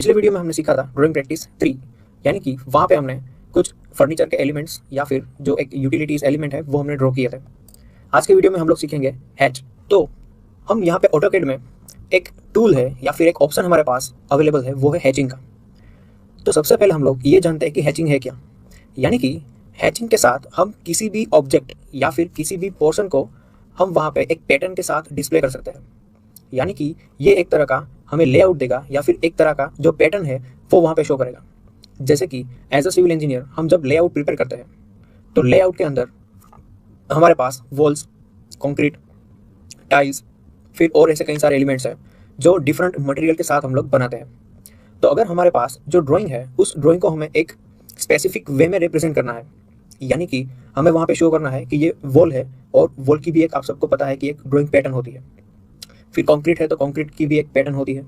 पिछले वीडियो में हमने सीखा था ड्राइंग प्रैक्टिस 3, यानी कि वहाँ पे हमने कुछ फर्नीचर के एलिमेंट्स या फिर जो एक यूटिलिटीज एलिमेंट है वो हमने ड्रॉ किए थे। आज के वीडियो में हम लोग सीखेंगे हैच। तो हम यहाँ पे ऑटोकैड में एक टूल है या फिर एक ऑप्शन हमारे पास अवेलेबल है, वो है हैचिंग का। तो सबसे पहले हम लोग ये जानते हैं कि हैचिंग है क्या। यानी कि हैचिंग के साथ हम किसी भी ऑब्जेक्ट या फिर किसी भी पोर्शन को हम वहाँ पे एक पैटर्न के साथ डिस्प्ले कर सकते हैं। यानी कि ये एक तरह का हमें लेआउट देगा या फिर एक तरह का जो पैटर्न है वो वहाँ पे शो करेगा। जैसे कि एज अ सिविल इंजीनियर हम जब लेआउट प्रिपेयर करते हैं तो लेआउट के अंदर हमारे पास वॉल्स, कंक्रीट, टाइल्स, फिर और ऐसे कई सारे एलिमेंट्स हैं जो डिफरेंट मटेरियल के साथ हम लोग बनाते हैं। तो अगर हमारे पास जो ड्राइंग है उस ड्राइंग को हमें एक स्पेसिफिक वे में रिप्रेजेंट करना है, यानी कि हमें वहाँ पे शो करना है कि ये वॉल है और वॉल की भी एक, आप सबको पता है कि एक ड्राइंग पैटर्न होती है। फिर कंक्रीट है तो कंक्रीट की भी एक पैटर्न होती है।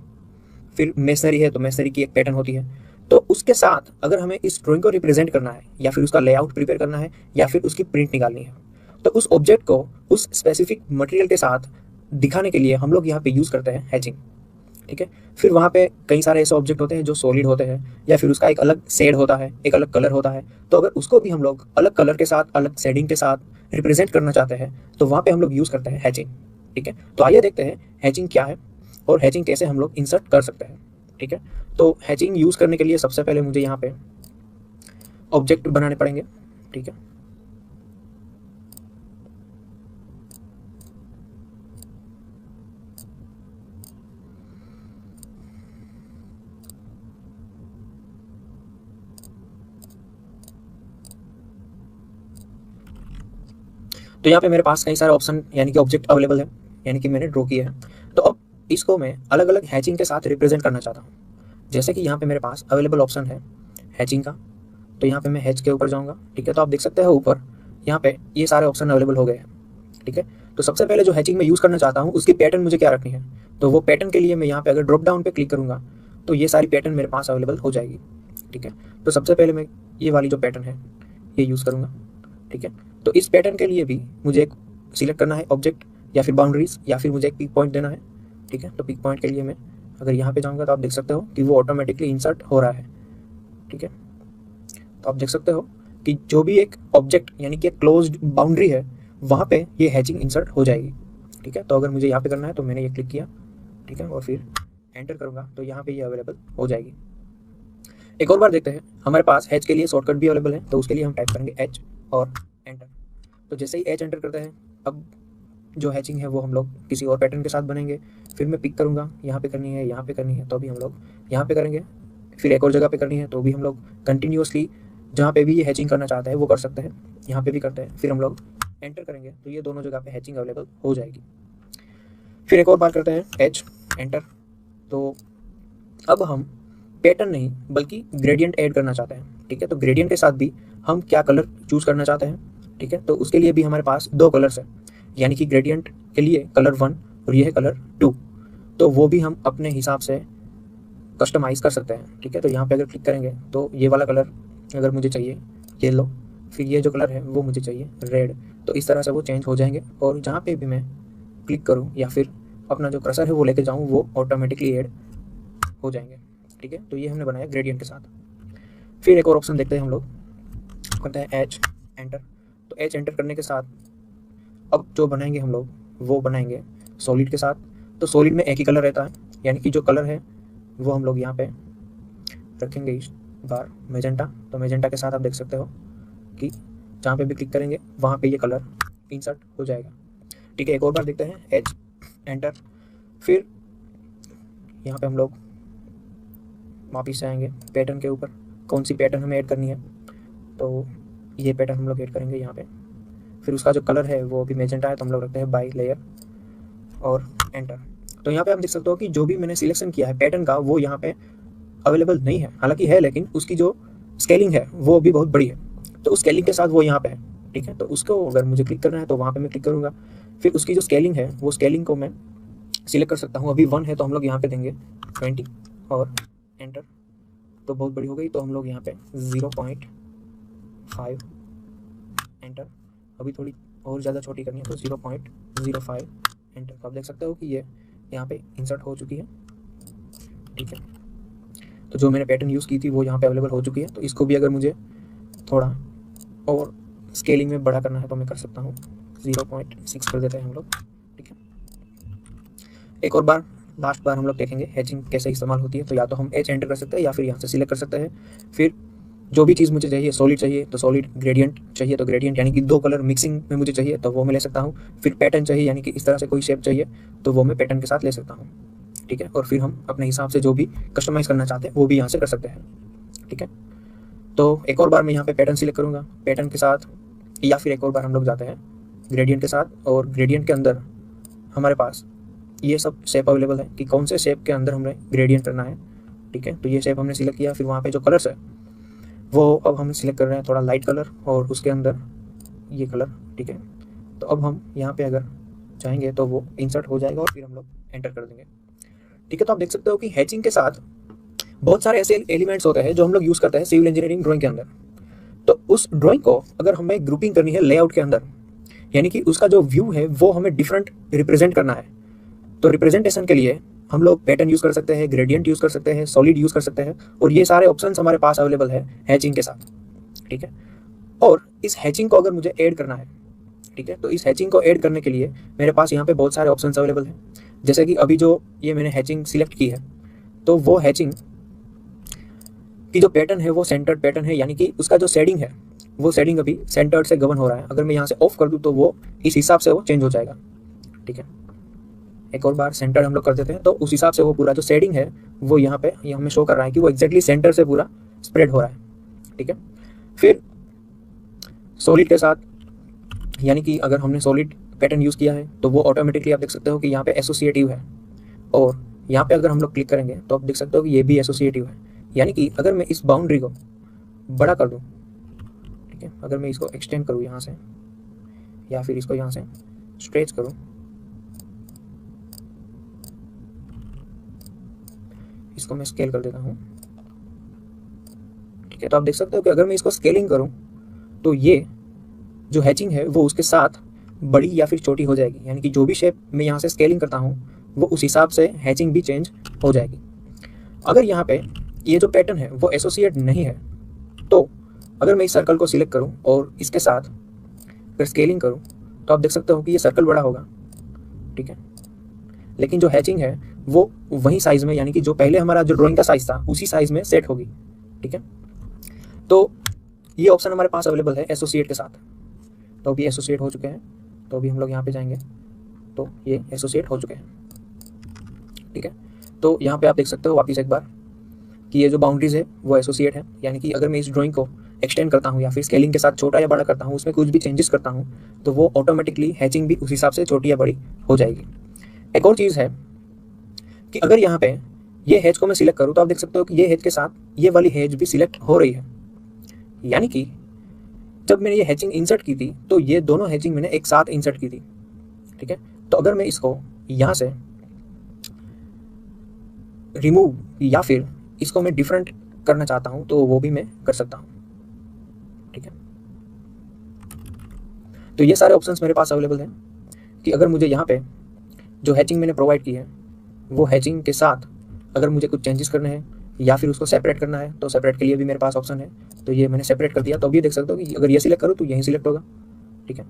फिर मेसनरी है तो मेसनरी की एक पैटर्न होती है। तो उसके साथ अगर हमें इस ड्राइंग को रिप्रेजेंट करना है या फिर उसका लेआउट प्रिपेयर करना है या फिर उसकी प्रिंट निकालनी है, तो उस ऑब्जेक्ट को उस स्पेसिफिक मटेरियल के साथ दिखाने के लिए हम लोग यहाँ पे यूज़ करते हैं हैचिंग। ठीक है। फिर वहाँ पे कई सारे ऐसे ऑब्जेक्ट होते हैं जो सॉलिड होते हैं या फिर उसका एक अलग शेड होता है, एक अलग कलर होता है। तो अगर उसको भी हम लोग अलग कलर के साथ, अलग शेडिंग के साथ रिप्रेजेंट करना चाहते हैं तो वहाँ पे हम लोग यूज़ करते हैं हैचिंग। ठीक है। तो आइए देखते हैं हैचिंग क्या है और हैचिंग कैसे हम लोग इंसर्ट कर सकते हैं। ठीक है। तो हैचिंग यूज़ करने के लिए सबसे पहले मुझे यहाँ पे ऑब्जेक्ट बनाने पड़ेंगे। ठीक है। तो यहाँ पे मेरे पास कई सारे ऑप्शन यानी कि ऑब्जेक्ट अवेलेबल है, यानी कि मैंने ड्रॉ किए हैं। तो अब इसको मैं अलग अलग हैचिंग के साथ रिप्रेजेंट करना चाहता हूँ। जैसे कि यहाँ पे मेरे पास अवेलेबल ऑप्शन है हैचिंग का। तो यहाँ पे मैं हैच के ऊपर जाऊँगा। ठीक है। तो आप देख सकते हो ऊपर यहाँ पे ये सारे ऑप्शन अवेलेबल हो गए हैं। ठीक है। तो सबसे पहले जो हैचिंग मैं यूज़ करना चाहता हूँ उसकी पैटर्न मुझे क्या रखनी है, तो वो पैटर्न के लिए मैं यहाँ पे अगर ड्रॉप डाउन पे क्लिक करूँगा तो ये सारी पैटर्न मेरे पास अवेलेबल हो जाएगी। ठीक है। तो सबसे पहले मैं ये वाली जो पैटर्न है ये यूज़ करूँगा। ठीक है। तो इस पैटर्न के लिए भी मुझे एक सिलेक्ट करना है ऑब्जेक्ट या फिर बाउंड्रीज या फिर मुझे एक पिक पॉइंट देना है। ठीक है। तो पिक पॉइंट के लिए मैं अगर यहाँ पे जाऊँगा तो आप देख सकते हो कि वो ऑटोमेटिकली इंसर्ट हो रहा है। ठीक है। तो आप देख सकते हो कि जो भी एक ऑब्जेक्ट यानी कि एक क्लोज्ड बाउंड्री है वहाँ पे ये हैचिंग इंसर्ट हो जाएगी। ठीक है। तो अगर मुझे यहाँ पे करना है तो मैंने ये क्लिक किया। ठीक है। और फिर एंटर करूँगा तो यहाँ पे ये अवेलेबल हो जाएगी। एक और बार देखते हैं, हमारे पास हैच के लिए शॉर्टकट भी अवेलेबल है। तो उसके लिए हम टाइप करेंगे एच और एंटर। तो जैसे ही एच एंटर करते हैं अब जो हैचिंग है वो हम लोग किसी और पैटर्न के साथ बनेंगे। फिर मैं पिक करूँगा, यहाँ पे करनी है, यहाँ पे करनी है तो भी हम लोग यहाँ पे करेंगे। फिर एक और जगह पे करनी है तो भी हम लोग कंटिन्यूसली जहाँ पे भी ये हैचिंग करना चाहते हैं वो कर सकते हैं, यहाँ पे भी करते हैं। फिर हम लोग एंटर करेंगे तो ये दोनों जगह पे हैचिंग अवेलेबल हो जाएगी। फिर एक और बार करते हैं एच एंटर। तो अब हम पैटर्न नहीं बल्कि ग्रेडियंट ऐड करना चाहते हैं। ठीक है। तो ग्रेडियंट के साथ भी हम क्या कलर चूज़ करना चाहते हैं। ठीक है। तो उसके लिए भी हमारे पास दो कलर्स हैं, यानी कि ग्रेडियंट के लिए कलर 1 और ये है कलर 2। तो वो भी हम अपने हिसाब से कस्टमाइज़ कर सकते हैं। ठीक है। तो यहाँ पे अगर क्लिक करेंगे तो ये वाला कलर अगर मुझे चाहिए येलो, फिर ये जो कलर है वो मुझे चाहिए रेड, तो इस तरह से वो चेंज हो जाएंगे। और जहाँ पे भी मैं क्लिक करूँ या फिर अपना जो कर्सर है वो लेके जाऊँ वो ऑटोमेटिकली ऐड हो जाएंगे। ठीक है। तो ये हमने बनाया ग्रेडियंट के साथ। फिर एक और ऑप्शन देखते हैं हम लोग, करते हैं एच एंटर। तो एच एंटर करने के साथ अब जो बनाएंगे हम लोग वो बनाएंगे सॉलिड के साथ। तो सॉलिड में एक ही कलर रहता है, यानी कि जो कलर है वो हम लोग यहाँ पे रखेंगे इस बार मेजेंटा। तो मेजेंटा के साथ आप देख सकते हो कि जहाँ पे भी क्लिक करेंगे वहाँ पे ये कलर इंसर्ट हो जाएगा। ठीक है। एक और बार देखते हैं एच एंटर। फिर यहाँ पे हम लोग वापिस से आएंगे पैटर्न के ऊपर, कौन सी पैटर्न हमें ऐड करनी है तो ये पैटर्न हम लोग ऐड करेंगे यहाँ पे। फिर उसका जो कलर है वो भी मेजेंटा है तो हम लोग रखते हैं बाई लेयर और एंटर। तो यहाँ पे आप देख सकते हो कि जो भी मैंने सिलेक्शन किया है पैटर्न का वो यहाँ पे अवेलेबल नहीं है, हालांकि है लेकिन उसकी जो स्केलिंग है वो भी बहुत बड़ी है। तो उस स्केलिंग के साथ वो यहाँ पे है। ठीक है। तो उसको अगर मुझे क्लिक करना है तो वहाँ पे मैं क्लिक करूँगा। फिर उसकी जो स्केलिंग है वो स्केलिंग को मैं सिलेक्ट कर सकता हूँ। अभी 1 है तो हम लोग यहाँ पे देंगे 20 और एंटर। तो बहुत बड़ी हो गई तो हम लोग यहाँ पे 0.5 एंटर। अभी थोड़ी और ज़्यादा छोटी करनी है तो 0.05 एंटर। तो आप देख सकते हो कि ये यहाँ पे इंसर्ट हो चुकी है। ठीक है। तो जो मैंने पैटर्न यूज़ की थी वो यहाँ पे अवेलेबल हो चुकी है। तो इसको भी अगर मुझे थोड़ा और स्केलिंग में बड़ा करना है तो मैं कर सकता हूँ, 0.6 कर देते हैं हम लोग, ठीक है। एक और बार, लास्ट बार हम लोग देखेंगे हैचिंग कैसे इस्तेमाल होती है। तो या तो हम एच एंटर कर सकते हैं या फिर यहाँ से सिलेक्ट कर सकते हैं। फिर जो भी चीज़ मुझे चाहिए, सॉलिड चाहिए तो सॉलिड, ग्रेडियंट चाहिए तो ग्रेडियंट यानी कि 2 कलर मिक्सिंग में मुझे चाहिए तो वो मैं ले सकता हूँ। फिर पैटर्न चाहिए यानी कि इस तरह से कोई शेप चाहिए तो वो मैं पैटर्न के साथ ले सकता हूँ, ठीक है। और फिर हम अपने हिसाब से जो भी कस्टमाइज़ करना चाहते हैं वो भी यहाँ से कर सकते हैं, ठीक है। तो एक और बार मैं यहाँ पे पैटर्न सिलेक्ट करूँगा पैटर्न के साथ, या फिर एक और बार हम लोग जाते हैं ग्रेडियंट के साथ, और ग्रेडियंट के अंदर हमारे पास ये सब शेप अवेलेबल है कि कौन से शेप के अंदर हमें ग्रेडियंट करना है, ठीक है। तो ये शेप हमने सिलेक्ट किया। फिर वहाँ पे जो कलर्स है वो अब हम सिलेक्ट कर रहे हैं थोड़ा लाइट कलर और उसके अंदर ये कलर, ठीक है। तो अब हम यहाँ पे अगर चाहेंगे तो वो इंसर्ट हो जाएगा और फिर हम लोग एंटर कर देंगे, ठीक है। तो आप देख सकते हो कि हैचिंग के साथ बहुत सारे ऐसे एलिमेंट्स होते हैं जो हम लोग यूज़ करते हैं सिविल इंजीनियरिंग ड्राइंग के अंदर। तो उस ड्राइंग को अगर हमें ग्रुपिंग करनी है लेआउट के अंदर, यानी कि उसका जो व्यू है वो हमें डिफरेंट रिप्रेजेंट करना है, तो रिप्रेजेंटेशन के लिए हम लोग पैटर्न यूज़ कर सकते हैं, ग्रेडियंट यूज़ कर सकते हैं, सॉलिड यूज़ कर सकते हैं, और ये सारे ऑप्शंस हमारे पास अवेलेबल है हैचिंग के साथ, ठीक है। और इस हैचिंग को अगर मुझे ऐड करना है, ठीक है, तो इस हैचिंग को ऐड करने के लिए मेरे पास यहाँ पे बहुत सारे ऑप्शंस अवेलेबल हैं। जैसे कि अभी जो ये मैंने हैचिंग सिलेक्ट की है तो वो हैचिंग की जो पैटर्न है वो सेंटर्ड पैटर्न है, यानी कि उसका जो शेडिंग है वो शेडिंग अभी सेंटर्ड से गवर्न हो रहा है। अगर मैं यहाँ से ऑफ कर दूँ तो वो इस हिसाब से वो चेंज हो जाएगा, ठीक है। एक और बार सेंटर हम लोग कर देते हैं तो उस हिसाब से वो पूरा जो शेडिंग है वो यहाँ पे ये हमें शो कर रहा है कि वो एग्जैक्टली सेंटर से पूरा स्प्रेड हो रहा है, ठीक है। फिर सॉलिड के साथ, यानी कि अगर हमने सॉलिड पैटर्न यूज़ किया है तो वो ऑटोमेटिकली आप देख सकते हो कि यहाँ पे एसोसिएटिव है, और यहाँ पे अगर हम लोग क्लिक करेंगे तो आप देख सकते हो कि ये भी एसोसिएटिव है। यानी कि अगर मैं इस बाउंड्री को बड़ा कर दूँ, ठीक है, अगर मैं इसको एक्सटेंड करूँ यहाँ से या फिर इसको यहाँ से स्ट्रेच करूँ, इसको मैं स्केल कर देता हूँ, ठीक है। तो आप देख सकते हो कि अगर मैं इसको स्केलिंग करूँ तो ये जो हैचिंग है वो उसके साथ बड़ी या फिर छोटी हो जाएगी, यानी कि जो भी शेप मैं यहाँ से स्केलिंग करता हूँ वो उस हिसाब से हैचिंग भी चेंज हो जाएगी। अगर यहाँ पे ये जो पैटर्न है वो एसोसिएट नहीं है तो अगर मैं इस सर्कल को सिलेक्ट करूँ और इसके साथ फिर स्केलिंग करूँ तो आप देख सकते हो कि ये सर्कल बड़ा होगा, ठीक है। लेकिन जो हैचिंग है वो वही साइज़ में, यानी कि जो पहले हमारा जो ड्राइंग का साइज़ था उसी साइज़ में सेट होगी, ठीक है। तो ये ऑप्शन हमारे पास अवेलेबल है एसोसिएट के साथ। तो अभी एसोसिएट हो चुके हैं, तो अभी हम लोग यहाँ पे जाएंगे तो ये एसोसिएट हो चुके हैं, ठीक है। तो यहाँ पे आप देख सकते हो वापस एक बार कि ये जो बाउंड्रीज है वो एसोसिएट है, यानी कि अगर मैं इस ड्राइंग को एक्सटेंड करता हूँ या फिर स्केलिंग के साथ छोटा या बड़ा करता हूँ, उसमें कुछ भी चेंजेस करता हूँ तो वो ऑटोमेटिकली हैचिंग भी उस हिसाब से छोटी या बड़ी हो जाएगी। एक और चीज़ है कि अगर यहाँ पे ये हैच को मैं सिलेक्ट करूँ तो आप देख सकते हो कि ये हैच के साथ ये वाली हैच भी सिलेक्ट हो रही है, यानी कि जब मैंने ये हैचिंग इंसर्ट की थी तो ये दोनों हैचिंग मैंने एक साथ इंसर्ट की थी, ठीक है। तो अगर मैं इसको यहाँ से रिमूव या फिर इसको मैं डिफरेंट करना चाहता हूँ तो वो भी मैं कर सकता हूँ, ठीक है। तो ये सारे ऑप्शंस मेरे पास अवेलेबल हैं कि अगर मुझे यहाँ पे जो हैचिंग मैंने प्रोवाइड की है वो हैचिंग के साथ अगर मुझे कुछ चेंजेस करने हैं या फिर उसको सेपरेट करना है तो सेपरेट के लिए भी मेरे पास ऑप्शन है। तो ये मैंने सेपरेट कर दिया, तो अभी देख सकते हो कि अगर ये सिलेक्ट करूँ तो यहीं सिलेक्ट होगा, ठीक है,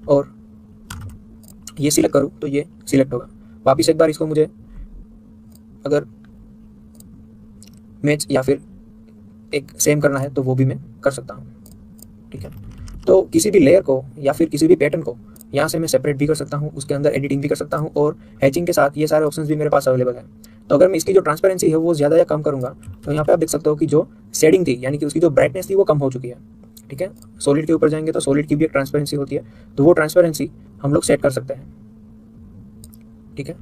और ये सिलेक्ट करूँ तो ये सिलेक्ट होगा। वापिस एक बार इसको मुझे अगर मैच या फिर एक सेम करना है तो वो भी मैं कर सकता हूँ, ठीक है। तो किसी भी लेयर को या फिर किसी भी पैटर्न को यहाँ से मैं सेपरेट भी कर सकता हूँ, उसके अंदर एडिटिंग भी कर सकता हूँ, और हैचिंग के साथ ये सारे ऑप्शंस भी मेरे पास अवेलेबल है। तो अगर मैं इसकी जो ट्रांसपेरेंसी है वो ज़्यादा या कम करूँगा तो यहाँ पे आप देख सकते हो कि जो शेडिंग थी यानी कि उसकी जो ब्राइटनेस थी वो कम हो चुकी है, ठीक है। सॉलिड के ऊपर जाएंगे तो सॉलिड की भी एक ट्रांसपेरेंसी होती है, तो वो ट्रांसपेरेंसी हम लोग सेट कर सकते हैं, ठीक है।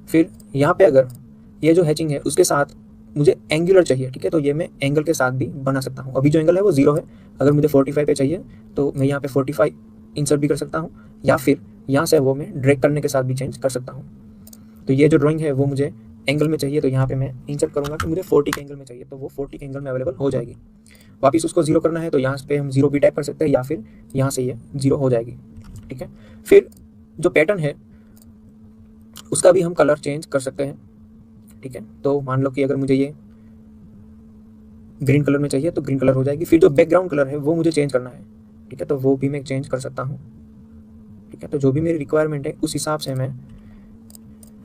फिर यहाँ पे अगर ये जो हैचिंग है उसके साथ मुझे एंगुलर चाहिए, ठीक है, तो ये मैं एंगल के साथ भी बना सकता हूँ। अभी जो एंगल है वो 0 है, अगर मुझे 45 पे चाहिए तो मैं यहाँ पे 45 इंसर्ट भी कर सकता हूँ, या फिर यहाँ से वो मैं ड्रैग करने के साथ भी चेंज कर सकता हूँ। तो ये जो ड्राइंग है वो मुझे एंगल में चाहिए तो यहाँ पे मैं इंसर्ट करूँगा कि मुझे 40 के एंगल में चाहिए, तो वो 40 के एंगल में अवेलेबल हो जाएगी। वापिस उसको 0 करना है तो यहाँ पे हम 0 भी टाइप कर सकते हैं या फिर यहाँ से ये 0 हो जाएगी, ठीक है। फिर जो पैटर्न है उसका भी हम कलर चेंज कर सकते हैं, ठीक है। तो मान लो कि अगर मुझे ये ग्रीन कलर में चाहिए तो ग्रीन कलर हो जाएगी। फिर जो बैकग्राउंड कलर है वो मुझे चेंज करना है, ठीक है, तो वो भी मैं चेंज कर सकता हूँ, ठीक है। तो जो भी मेरी रिक्वायरमेंट है उस हिसाब से मैं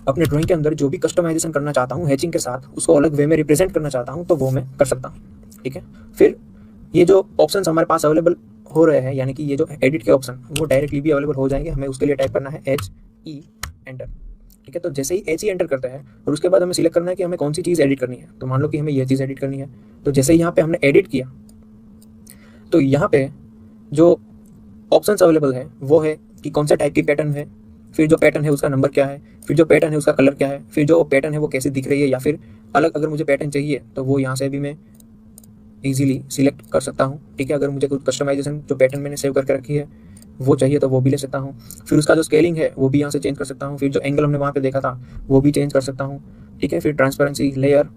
अपने ड्राइंग के अंदर जो भी कस्टमाइजेशन करना चाहता हूँ हैचिंग के साथ, उसको अलग वे में रिप्रेजेंट करना चाहता हूँ, तो वो मैं कर सकता हूँ, ठीक है। फिर ये जो ऑप्शंस हमारे पास अवेलेबल हो रहे हैं, यानी कि ये जो एडिट के ऑप्शन वो डायरेक्टली भी अवेलेबल हो जाएंगे। हमें उसके लिए टाइप करना है HE एंटर, ठीक है। तो जैसे ही HE एंटर करते हैं और उसके बाद हमें सिलेक्ट करना है कि हमें कौन सी चीज़ एडिट करनी है। तो मान लो कि हमें ये चीज़ एडिट करनी है, तो जैसे ही यहाँ पे हमने एडिट किया तो यहाँ पे जो ऑप्शंस अवेलेबल है वो है कि कौन सा टाइप की पैटर्न है, फिर जो पैटर्न है उसका नंबर क्या है, फिर जो पैटर्न है उसका कलर क्या है, फिर जो पैटर्न है वो कैसे दिख रही है, या फिर अलग अगर मुझे पैटर्न चाहिए तो वो यहाँ से भी मैं इजीली सिलेक्ट कर सकता हूँ, ठीक है। अगर मुझे कुछ कस्टमाइजेशन जो पैटर्न मैंने सेव करके रखी है वो चाहिए तो वो भी ले सकता हूँ। फिर उसका जो स्केलिंग है वो भी यहाँ से चेंज कर सकता हूँ। फिर जो एंगल हमने वहाँ पे देखा था वो भी चेंज कर सकता हूँ, ठीक है। फिर ट्रांसपेरेंसी, लेयर,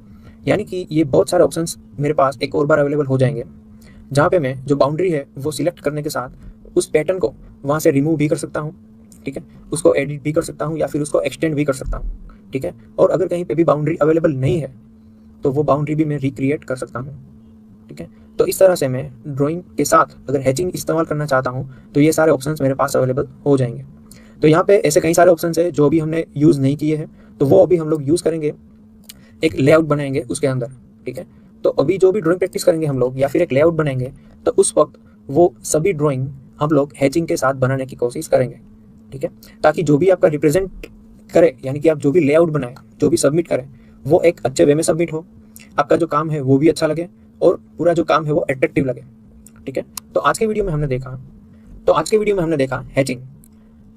यानी कि ये बहुत सारे ऑप्शंस मेरे पास एक और बार अवेलेबल हो जाएंगे, जहाँ पे मैं जो बाउंड्री है वो सिलेक्ट करने के साथ उस पैटर्न को वहाँ से रिमूव भी कर सकता हूँ, ठीक है। उसको एडिट भी कर सकता हूँ या फिर उसको एक्सटेंड भी कर सकता हूँ, ठीक है। और अगर कहीं पे भी बाउंड्री अवेलेबल नहीं है तो वो बाउंड्री भी मैं रिक्रिएट कर सकता हूँ, ठीक है। तो इस तरह से मैं ड्राइंग के साथ अगर हैचिंग इस्तेमाल करना चाहता हूँ तो ये सारे ऑप्शंस मेरे पास अवेलेबल हो जाएंगे। तो यहाँ पे ऐसे कई सारे ऑप्शंस है जो अभी हमने यूज़ नहीं किए हैं, तो वो अभी हम लोग यूज़ करेंगे, एक लेआउट बनाएंगे उसके अंदर, ठीक है। तो अभी जो भी ड्राइंग प्रैक्टिस करेंगे हम लोग या फिर एक लेआउट बनाएंगे, तो उस वक्त वो सभी ड्राइंग हम लोग हैचिंग के साथ बनाने की कोशिश करेंगे, ठीक है। ताकि जो भी आपका रिप्रेजेंट करे, यानी कि आप जो भी लेआउट बनाए, जो भी सबमिट करें, वो एक अच्छे वे में सबमिट हो, आपका जो काम है वो भी अच्छा लगे और पूरा जो काम है वो अट्रैक्टिव लगे, ठीक है। तो आज के वीडियो में हमने देखा हैचिंग।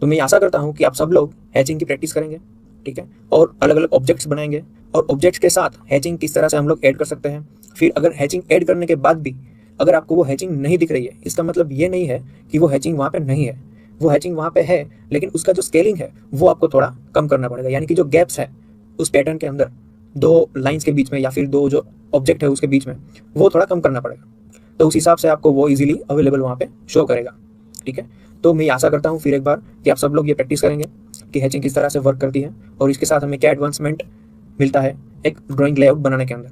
तो मैं आशा करता हूँ कि आप सब लोग हैचिंग की प्रैक्टिस करेंगे, ठीक है, और अलग अलग ऑब्जेक्ट्स बनाएंगे और ऑब्जेक्ट्स के साथ हैचिंग किस तरह से हम लोग ऐड कर सकते हैं। फिर अगर हैचिंग ऐड करने के बाद भी अगर आपको वो हैचिंग नहीं दिख रही है, इसका मतलब ये नहीं है कि वो हैचिंग वहाँ पे नहीं है, वो हैचिंग वहाँ पे है, लेकिन उसका जो स्केलिंग है वो आपको थोड़ा कम करना पड़ेगा। यानी कि जो गैप्स है उस पैटर्न के अंदर, दो लाइन्स के बीच में या फिर दो जो ऑब्जेक्ट है उसके बीच में, वो थोड़ा कम करना पड़ेगा। तो उस हिसाब से आपको वो इजीली अवेलेबल वहाँ पे शो करेगा, ठीक है। तो मैं आशा करता हूँ फिर एक बार कि आप सब लोग ये प्रैक्टिस करेंगे कि हैचिंग किस तरह से वर्क करती है और इसके साथ हमें क्या एडवांसमेंट मिलता है एक ड्राइंग लेआउट बनाने के अंदर।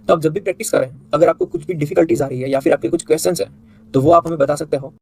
तो आप जब भी प्रैक्टिस करें, अगर आपको कुछ भी डिफिकल्टीज आ रही है या फिर आपके कुछ क्वेश्चंस है तो वो आप हमें बता सकते हो।